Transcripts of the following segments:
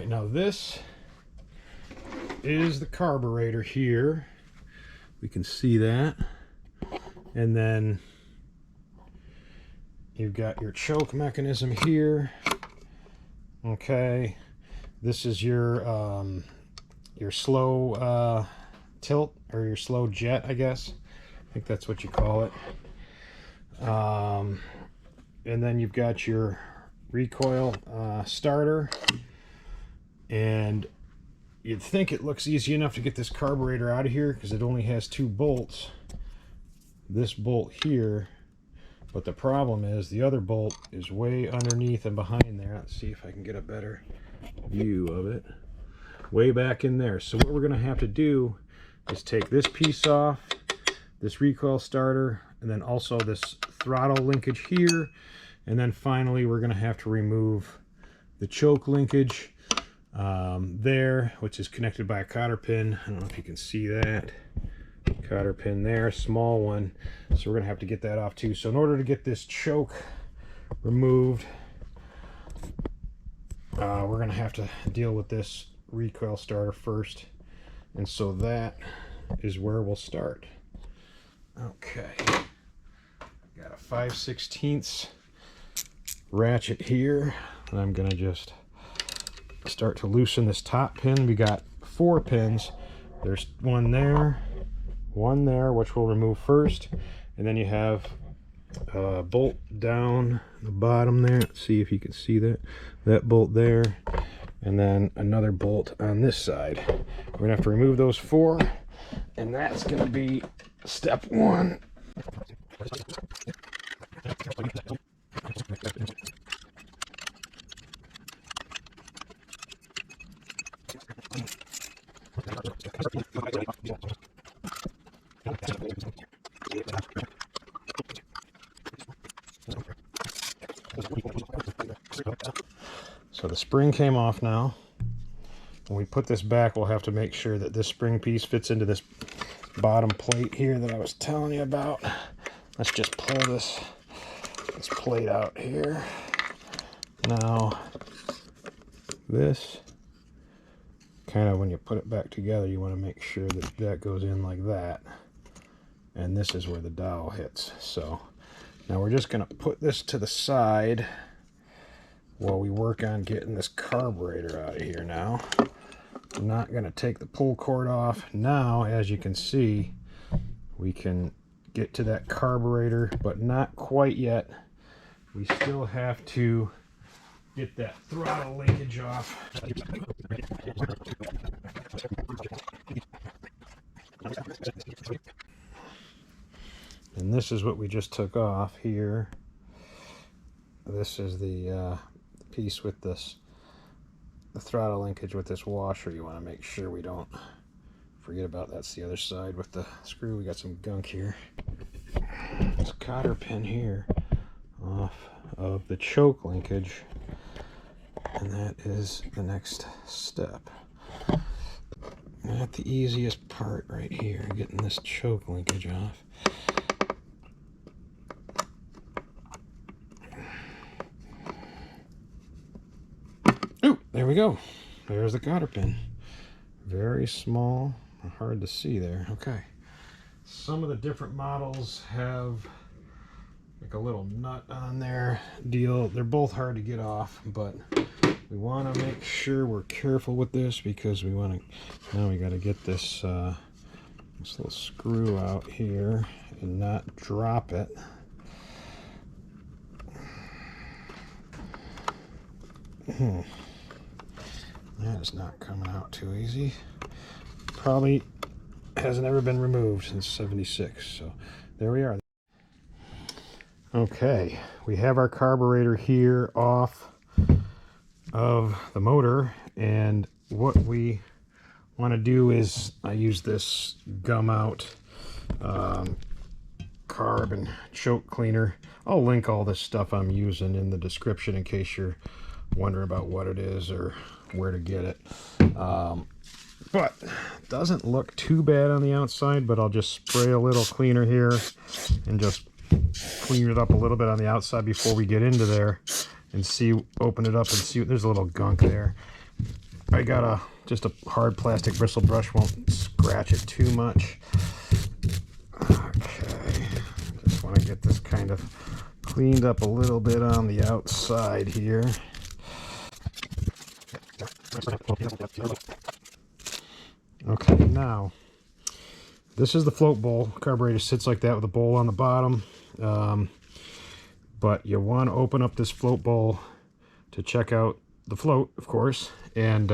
right, now this is the carburetor here. We can see that. And then you've got your choke mechanism here. Okay, this is your slow tilt, or your slow jet, I guess. I think that's what you call it. And then you've got your recoil starter, and you'd think it looks easy enough to get this carburetor out of here because it only has 2 bolts. This bolt here, but the problem is the other bolt is way underneath and behind there. Let's see if I can get a better view of it. Way back in there. So what we're going to have to do is take this piece off, this recoil starter, and then also this throttle linkage here, and then finally we're going to have to remove the choke linkage there, which is connected by a cotter pin. I don't know if you can see that cotter pin there, small one. So we're gonna have to get that off too. So in order to get this choke removed, we're gonna have to deal with this recoil starter first, and so that is where we'll start. Okay, got a 5/16 ratchet here, and I'm gonna just start to loosen this top pin. We got 4 pins. There's one there, which we'll remove first, and then you have a bolt down the bottom there. Let's see if you can see that bolt there, and then another bolt on this side. We're gonna have to remove those 4, and that's gonna be step 1. So the spring came off now. When we put this back, we'll have to make sure that this spring piece fits into this bottom plate here that I was telling you about. Let's just pull this plate out here. Now, this kind of, when you put it back together, you want to make sure that that goes in like that, and this is where the dowel hits. So now we're just going to put this to the side while we work on getting this carburetor out of here. Now I'm not going to take the pull cord off. Now, as you can see, we can get to that carburetor, but not quite yet. We still have to get that throttle linkage off. And this is what we just took off here. This is the piece with the throttle linkage with this washer. You want to make sure we don't forget about that's the other side with the screw. We got some gunk here. This cotter pin here off of the choke linkage, and that is the next step. Not the easiest part right here, getting this choke linkage off. Oh, there we go. There's the cotter pin. Very small, hard to see there. Okay. Some of the different models have like a little nut on there deal. They're both hard to get off, but we want to make sure we're careful with this because we want to, now we got to get this this little screw out here and not drop it. That is not coming out too easy. Probably hasn't ever been removed since '76. So there we are. Okay, we have our carburetor here off of the motor, and what we want to do is, I use this gum out carb and choke cleaner. I'll link all this stuff I'm using in the description in case you're wondering about what it is or where to get it. But it doesn't look too bad on the outside, but I'll just spray a little cleaner here and just clean it up a little bit on the outside before we get into there and see, open it up and see. There's a little gunk there. I got just a hard plastic bristle brush, won't scratch it too much. Okay, just want to get this kind of cleaned up a little bit on the outside here. Okay, now this is the float bowl. Carburetor sits like that with a bowl on the bottom, but you want to open up this float bowl to check out the float, of course, and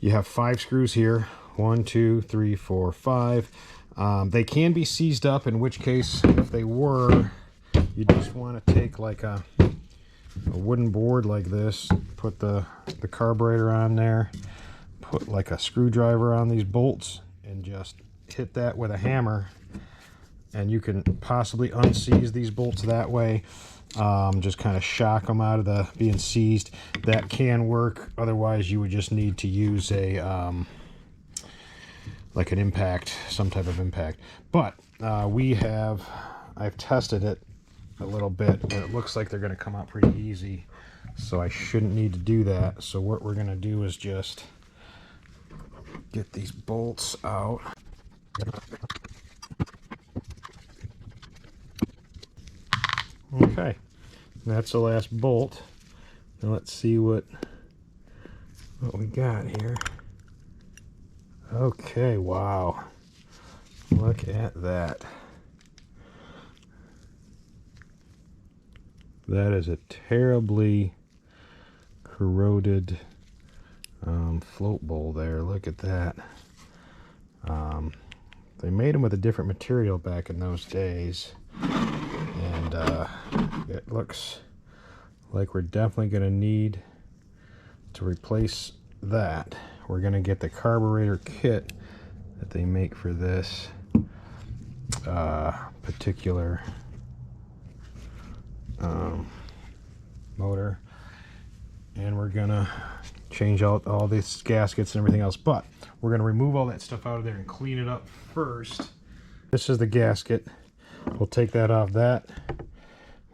you have 5 screws here. 1, 2, 3, 4, 5. They can be seized up, in which case, if they were, you just want to take like a wooden board like this, put the carburetor on there, put like a screwdriver on these bolts, and just hit that with a hammer, and you can possibly unseize these bolts that way. Just kind of shock them out of the being seized. That can work. Otherwise, you would just need to use a like an impact, some type of impact. But I've tested it a little bit, and it looks like they're going to come out pretty easy, so I shouldn't need to do that. So what we're going to do is just get these bolts out. Okay, that's the last bolt. Now let's see what we got here. Okay, wow, look at that. That is a terribly corroded float bowl there. Look at that. They made them with a different material back in those days, and it looks like we're definitely going to need to replace that. We're going to get the carburetor kit that they make for this particular motor, and we're gonna change out all these gaskets and everything else, but we're gonna remove all that stuff out of there and clean it up first. This is the gasket. We'll take that off. That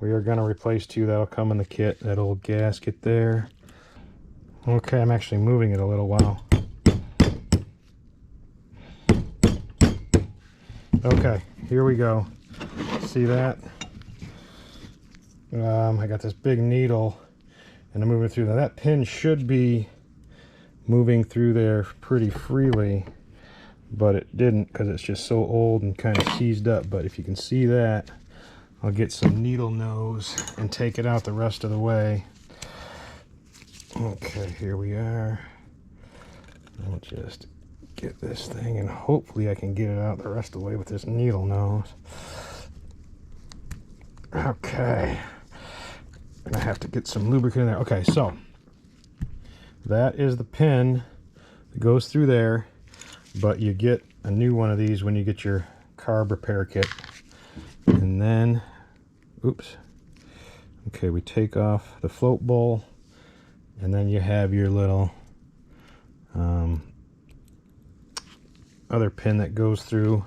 we are gonna replace too. That'll come in the kit, that old gasket there. Okay, I'm actually moving it a little while. Okay, here we go. See that? I got this big needle, and I'm moving through. Now that pin should be moving through there pretty freely, but it didn't because it's just so old and kind of seized up. But if you can see that, I'll get some needle nose and take it out the rest of the way. Okay, here we are. I'll just get this thing, and hopefully I can get it out the rest of the way with this needle nose. Okay. I have to get some lubricant in there. Okay, so that is the pin that goes through there, but you get a new one of these when you get your carb repair kit. And then, oops. Okay, we take off the float bowl, and then you have your little other pin that goes through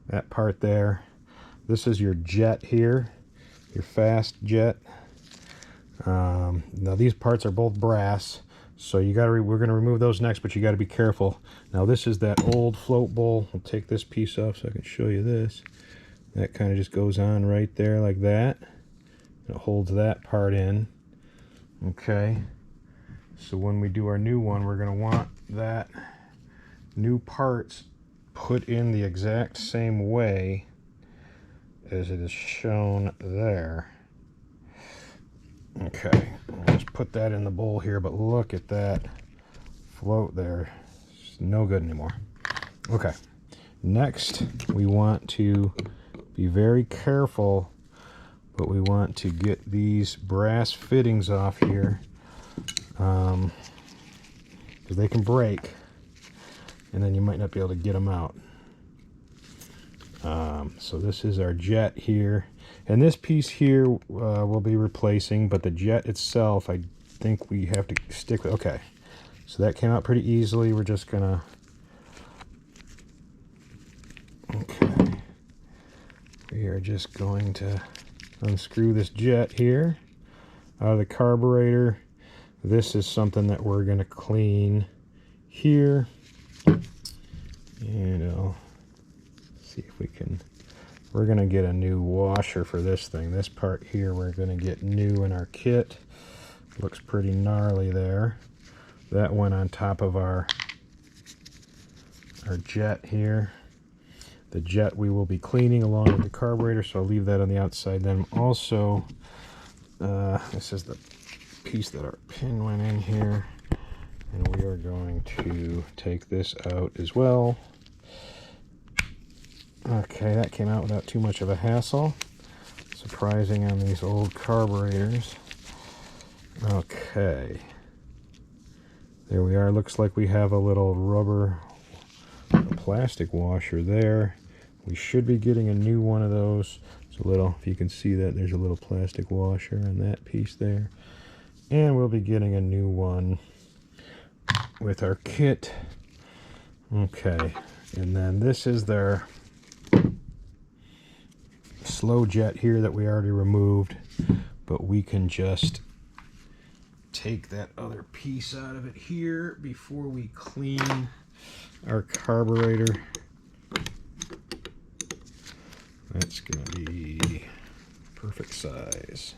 that part there. This is your jet here, your fast jet. Now these parts are both brass, so you gotta we're gonna remove those next, but you got to be careful. Now this is that old float bowl. I'll take this piece off so I can show you this. That kind of just goes on right there like that. It holds that part in. Okay, so when we do our new one, we're gonna want that new parts put in the exact same way as it is shown there. Okay, I'll just put that in the bowl here, but look at that float there. It's no good anymore. Okay, next we want to be very careful, but we want to get these brass fittings off here, because they can break, and then you might not be able to get them out. So this is our jet here, and this piece here we'll be replacing, but the jet itself I think we have to stick with. Okay, so that came out pretty easily. We're just gonna, okay, we are just going to unscrew this jet here. out of the carburetor. This is something that we're going to clean here. And I'll see if we can... We're going to get a new washer for this thing. This part here we're going to get new in our kit. Looks pretty gnarly there. That went on top of our jet here. The jet we will be cleaning along with the carburetor, so I'll leave that on the outside. Then also, this is the piece that our pin went in here, and we are going to take this out as well. Okay, that came out without too much of a hassle. Surprising on these old carburetors. Okay, there we are. Looks like we have a little rubber plastic washer there. We should be getting a new one of those. It's a little, if you can see that, there's a little plastic washer on that piece there. And we'll be getting a new one with our kit. Okay, and then this is their slow jet here that we already removed, but we can just take that other piece out of it here before we clean our carburetor. That's going to be perfect size.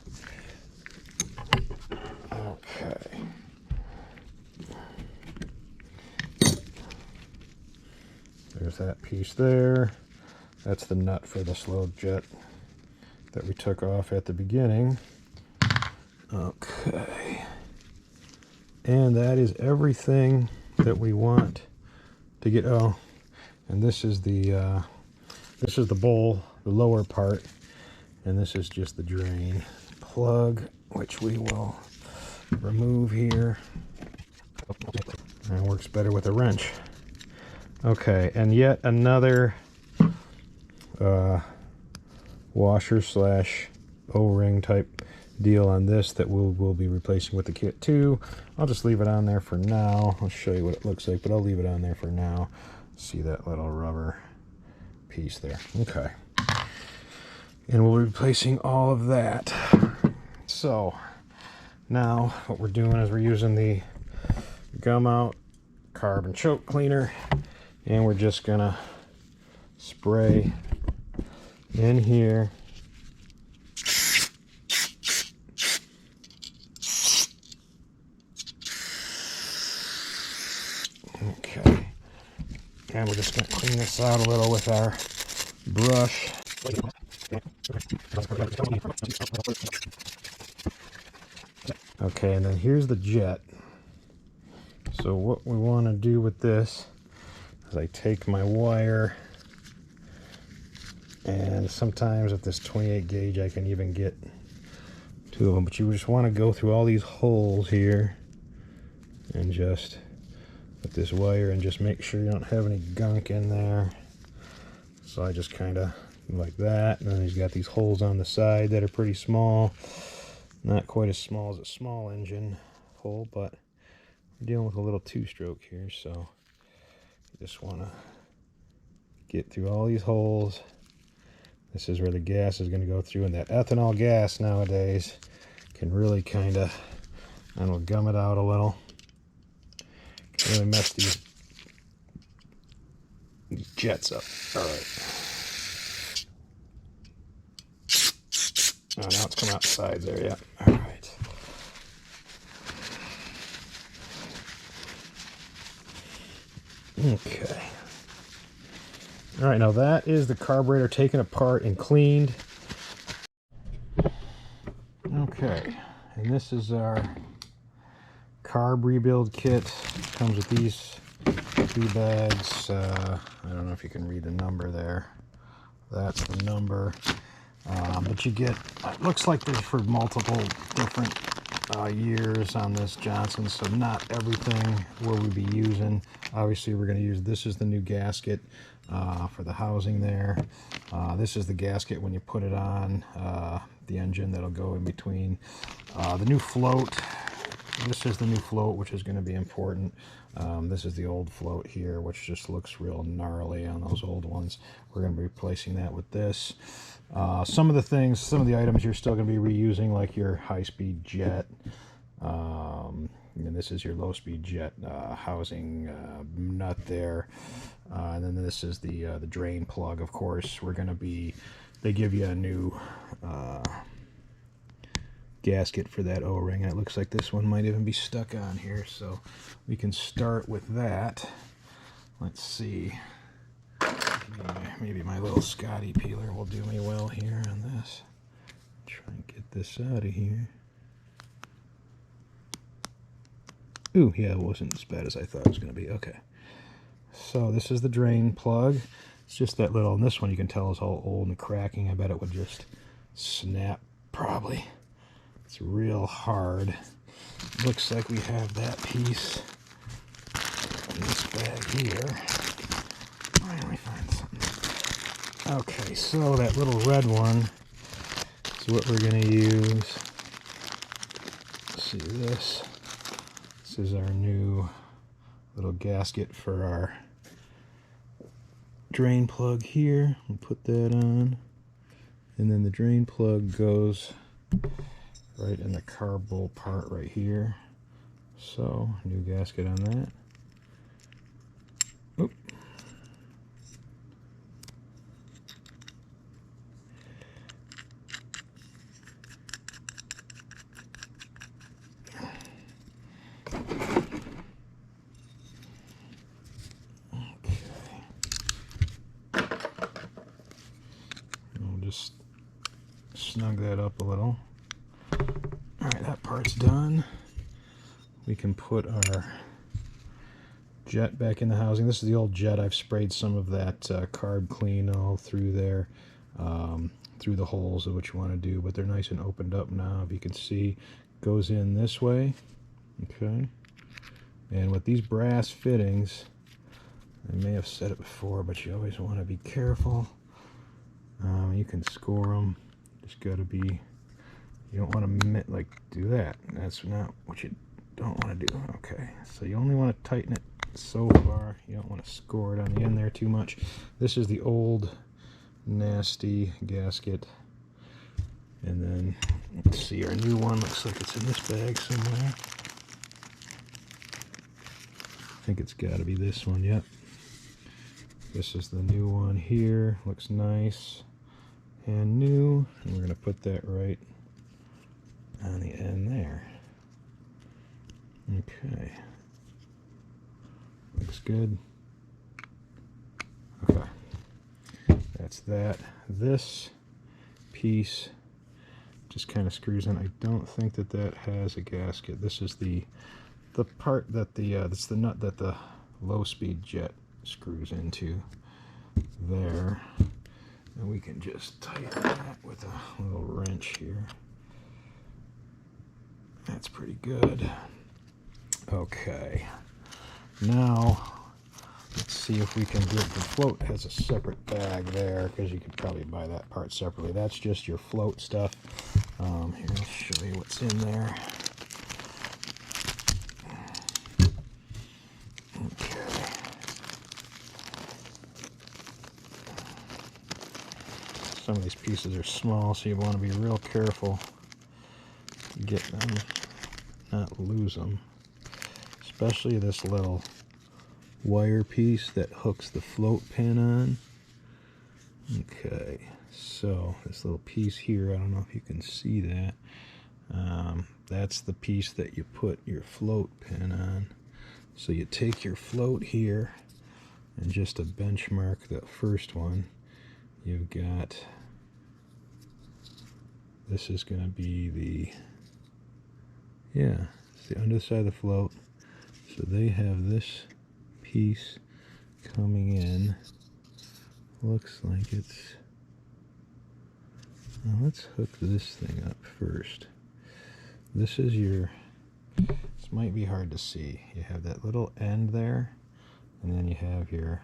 Okay. There's that piece there. That's the nut for the slow jet that we took off at the beginning. Okay. And that is everything that we want to get. Oh, and this is the bowl, the lower part, and this is just the drain plug, which we will remove here. And it works better with a wrench. Okay, and yet another washer slash O-ring type deal on this that we'll be replacing with the kit too. I'll just leave it on there for now. I'll show you what it looks like, but I'll leave it on there for now. See that little rubber piece there. Okay, and we'll be replacing all of that. So now what we're doing is we're using the gum out carbon choke cleaner, and we're just gonna spray in here. Okay, and we're just going to clean this out a little with our brush. Okay, and then here's the jet. So what we want to do with this is I take my wire, and sometimes with this 28 gauge I can even get two of them, but you just want to go through all these holes here and just with this wire and just make sure you don't have any gunk in there. So I just kind of like that, and then he's got these holes on the side that are pretty small, not quite as small as a small engine hole, but we're dealing with a little two-stroke here, so you just want to get through all these holes. This is where the gas is going to go through, and that ethanol gas nowadays can really kind of, I don't know, gum it out a little. Can really mess these jets up. All right. Oh, now it's come out the sides there, yeah. All right. Okay. All right, now that is the carburetor taken apart and cleaned. Okay, and this is our carb rebuild kit. Comes with these 2 bags. I don't know if you can read the number there. That's the number. But you get, it looks like there's for multiple different years on this Johnson, so not everything will we be using. Obviously we're going to use, this is the new gasket for the housing there. This is the gasket when you put it on the engine that'll go in between. The new float This is the new float, which is going to be important. This is the old float here, which just looks real gnarly on those old ones. We're going to be replacing that with this. Some of the items you're still going to be reusing, like your high-speed jet. And this is your low-speed jet housing nut there. And then this is the drain plug, of course. They give you a new gasket for that O-ring, and it looks like this one might even be stuck on here, so we can start with that. Let's see. Maybe my little Scotty peeler will do me well here on this. Try and get this out of here. Ooh, yeah, it wasn't as bad as I thought it was going to be. Okay. So this is the drain plug. It's just that little, and this one you can tell is all old and cracking. I bet it would just snap, probably. It's real hard. Looks like we have that piece in this bag here. Finally find something. Okay, so that little red one is what we're going to use. Let's see this. This is our new little gasket for our drain plug here. We'll put that on. And then the drain plug goes right in the carb bowl part right here. So, new gasket on that. Oop. Just snug that up a little. Alright, that part's done. We can put our jet back in the housing. This is the old jet. I've sprayed some of that carb clean all through there, through the holes of what you want to do, but they're nice and opened up now. If you can see, goes in this way. Okay. And with these brass fittings, I may have said it before, but you always want to be careful. You can score them. Just got to be, you don't want to do that. That's not what you don't want to do. Okay, so you only want to tighten it so far. You don't want to score it on the end there too much. This is the old nasty gasket. And then, let's see, our new one looks like it's in this bag somewhere. I think it's got to be this one, yep. This is the new one here. Looks nice and new. And we're going to put that right on the end there. Okay. Looks good. Okay. That's that. This piece just kind of screws in. I don't think that that has a gasket. This is the part that that's the nut that the low-speed jet screws into there, and we can just tighten that with a little wrench here. That's pretty good. Okay, now let's see if we can get the float. Has a separate bag there because you could probably buy that part separately. That's just your float stuff. Here, I'll show you what's in there. Some of these pieces are small, so you want to be real careful to get them, not lose them. Especially this little wire piece that hooks the float pin on. Okay, so this little piece here, I don't know if you can see that. That's the piece that you put your float pin on. So you take your float here, and just to benchmark the first one, you've got, this is going to be the, yeah, it's the underside of the float. So they have this piece coming in. Looks like it's, now let's hook this thing up first. This is your, this might be hard to see. You have that little end there, and then you have your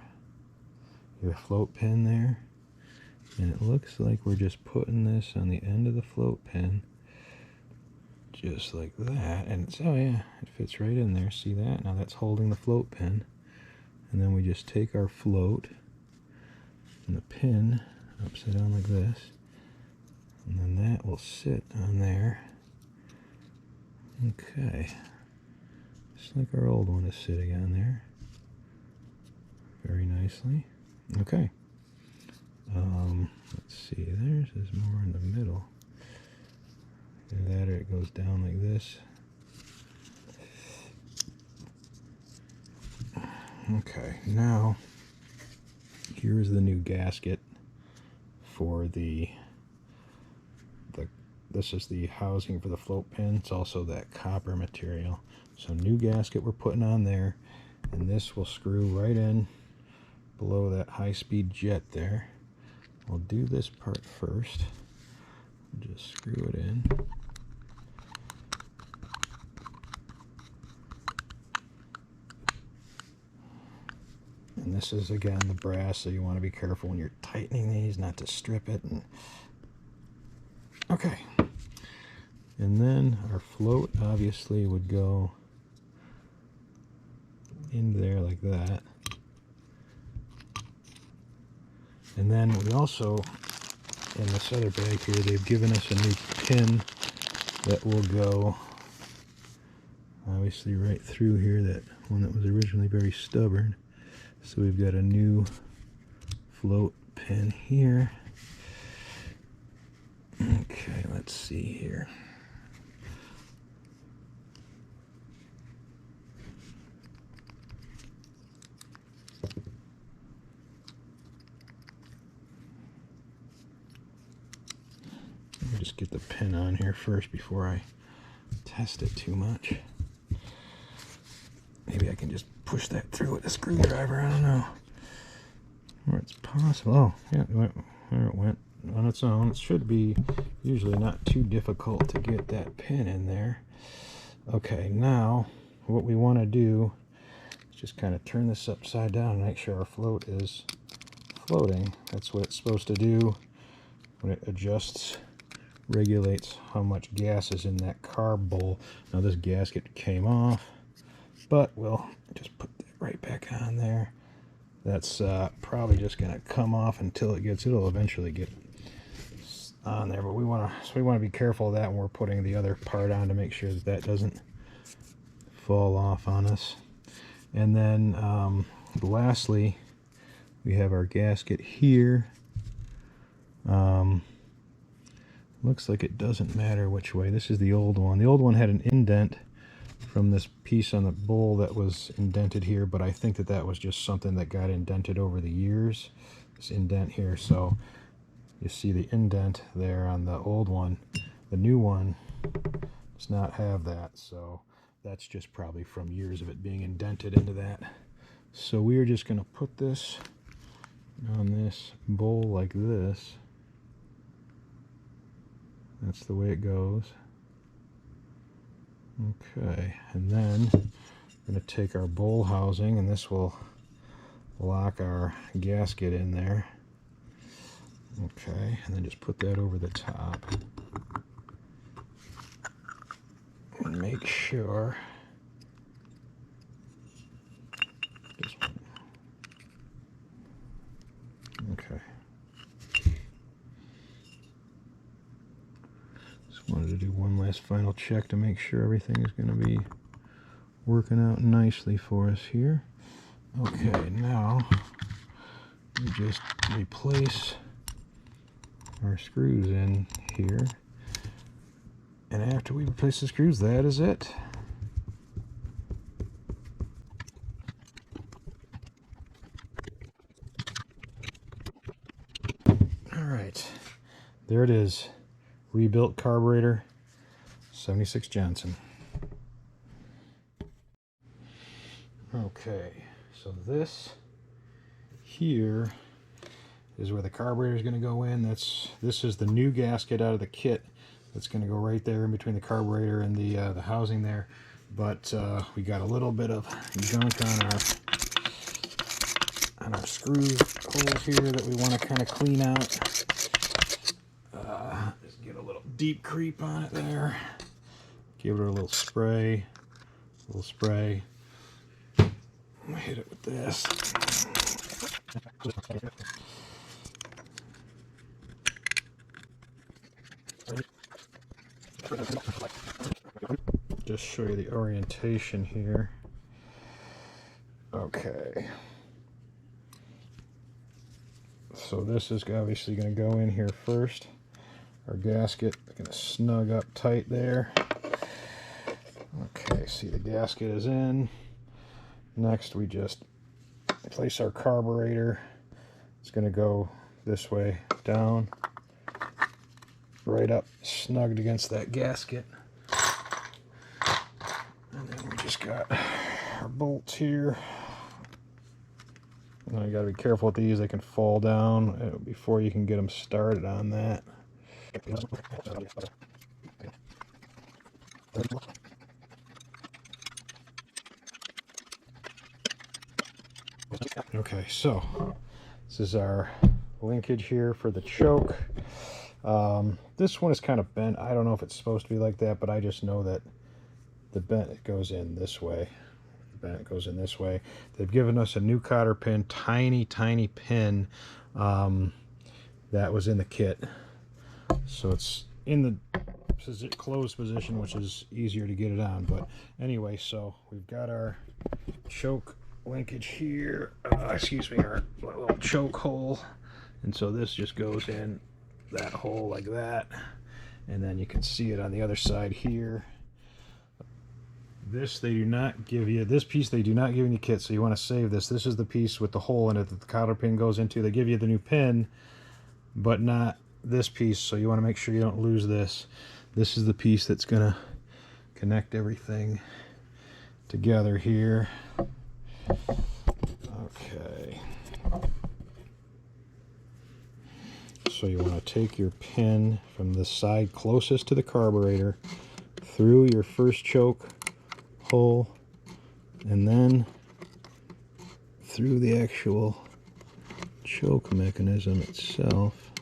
float pin there. And it looks like we're just putting this on the end of the float pin, just like that, and it's, oh yeah, it fits right in there. See that? Now that's holding the float pin, and then we just take our float and the pin upside down like this, and then that will sit on there. Okay, just like our old one is sitting on there very nicely. Okay, let's see, there's more in the middle. Either that or it goes down like this. Okay, now here's the new gasket for this is the housing for the float pin. It's also that copper material. So new gasket we're putting on there, and this will screw right in below that high-speed jet there. We'll do this part first. Just screw it in. And this is, again, the brass, so you want to be careful when you're tightening these not to strip it. Okay. And then our float obviously would go in there like that. And then we also, in this other bag here, they've given us a new pin that will go obviously right through here, that one that was originally very stubborn. So we've got a new float pin here. Okay, let's see here. Let me just get the pin on here first before I test it too much. Maybe I can just push that through with a screwdriver, I don't know. Or it's possible. Oh, yeah, there it went on its own. It should be usually not too difficult to get that pin in there. Okay, now what we want to do is just kind of turn this upside down and make sure our float is floating. That's what it's supposed to do when it adjusts, regulates how much gas is in that carb bowl. Now this gasket came off, but we'll just put that right back on there. That's probably just going to come off until it'll eventually get on there, but we want to be careful of that when we're putting the other part on to make sure that that doesn't fall off on us. And then lastly, we have our gasket here. Looks like it doesn't matter which way. This is the old one. The old one had an indent from this piece on the bowl that was indented here, but I think that that was just something that got indented over the years, this indent here. So you see the indent there on the old one. The new one does not have that, so that's just probably from years of it being indented into that. So we are just going to put this on this bowl like this. That's the way it goes. Okay, and then we're going to take our bowl housing, and this will lock our gasket in there. Okay, and then just put that over the top. And make sure. Okay. Wanted to do one last final check to make sure everything is going to be working out nicely for us here. Okay, now we just replace our screws in here, and after we replace the screws, that is it. All right, there it is. Rebuilt carburetor, 76 Johnson. Okay, so this here is where the carburetor is going to go in. This is the new gasket out of the kit. That's going to go right there in between the carburetor and the housing there. But we got a little bit of gunk on our screw holes here that we want to kind of clean out. Just get a little deep creep on it there. Give it a little spray, hit it with this. Just show you the orientation here. Okay. So this is obviously going to go in here first. Our gasket is going to snug up tight there. Okay, see the gasket is in. Next we just place our carburetor. It's going to go this way down, right up, snugged against that gasket. And then we just got our bolts here. Now you got to be careful with these; they can fall down before you can get them started on that. Okay, so this is our linkage here for the choke. This one is kind of bent. I don't know if it's supposed to be like that, but I just know that the bent goes in this way. The bent goes in this way. They've given us a new cotter pin, tiny pin that was in the kit. So it's in the closed position, which is easier to get it on. But anyway, so we've got our choke linkage here, excuse me, our little choke hole, and so this just goes in that hole like that, and then you can see it on the other side here. This they do not give you, this piece they do not give you in the kit, so you want to save this. This is the piece with the hole in it that the cotter pin goes into. They give you the new pin, but not this piece, so you want to make sure you don't lose this. This is the piece that's going to connect everything together here. Okay. So you want to take your pin from the side closest to the carburetor through your first choke hole and then through the actual choke mechanism itself.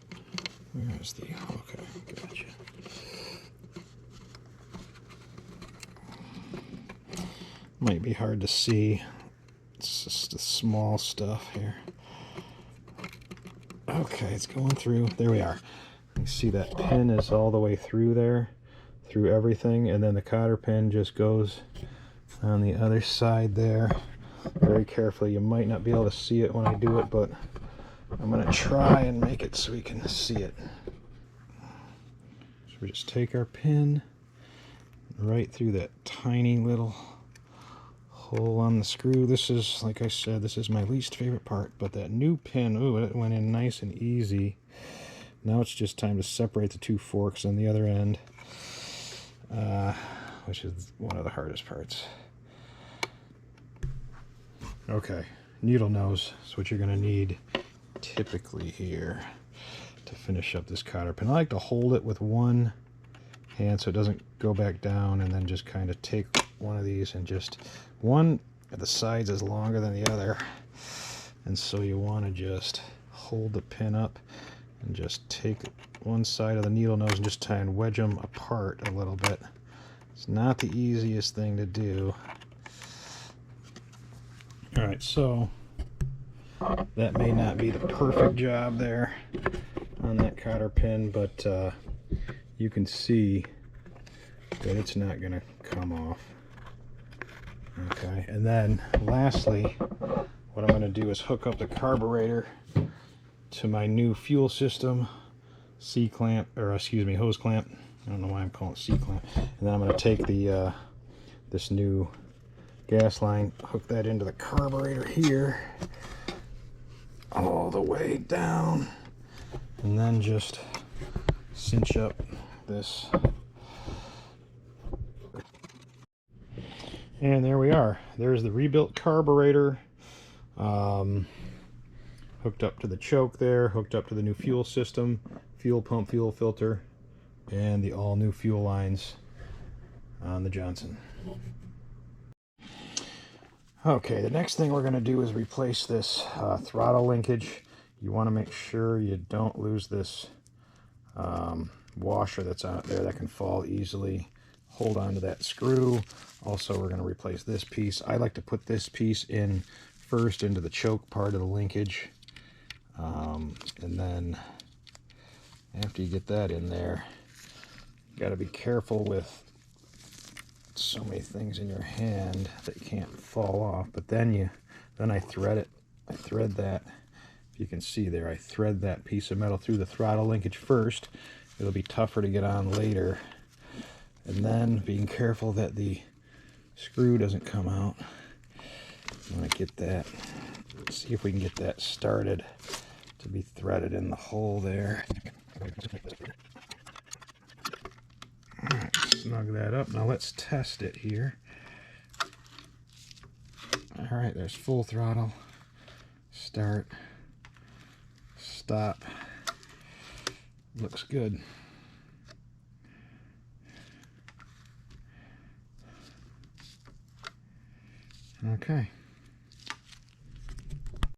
Where's the, okay, gotcha. Might be hard to see. It's just the small stuff here. Okay, it's going through. There we are. You see that pin is all the way through there, through everything, and then the cotter pin just goes on the other side there. Very carefully. You might not be able to see it when I do it, but I'm going to try and make it so we can see it. So we just take our pin right through that tiny little hole on the screw. This is, like I said, this is my least favorite part, but that new pin, ooh, it went in nice and easy. Now it's just time to separate the two forks on the other end, which is one of the hardest parts. Okay, needle nose is what you're going to need typically here to finish up this cotter pin. I like to hold it with one hand so it doesn't go back down, and then just kind of take one of these and just, one at the sides is longer than the other, and so you want to just hold the pin up and just take one side of the needle nose and just try and wedge them apart a little bit. It's not the easiest thing to do. Alright, so that may not be the perfect job there on that cotter pin, but you can see that it's not going to come off. Okay, and then lastly, what I'm going to do is hook up the carburetor to my new fuel system C-clamp, or excuse me, hose clamp. I don't know why I'm calling it C-clamp. And then I'm going to take the this new gas line, hook that into the carburetor here, all the way down, and then just cinch up this. And there we are. There's the rebuilt carburetor, hooked up to the choke there, hooked up to the new fuel system, fuel pump, fuel filter, and the all new fuel lines on the Johnson. Okay, the next thing we're going to do is replace this throttle linkage. You want to make sure you don't lose this washer that's out there that can fall easily. hold on to that screw. Also, we're going to replace this piece. I like to put this piece in first into the choke part of the linkage. And then after you get that in there, you got to be careful with so many things in your hand that you can't fall off. But then I thread it. I thread that. If you can see there, I thread that piece of metal through the throttle linkage first. It'll be tougher to get on later. And then being careful that the screw doesn't come out. I'm going to get that. Let's see if we can get that started to be threaded in the hole there. Alright, snug that up. Now let's test it here. Alright, there's full throttle. Start. Stop. Looks good. Okay.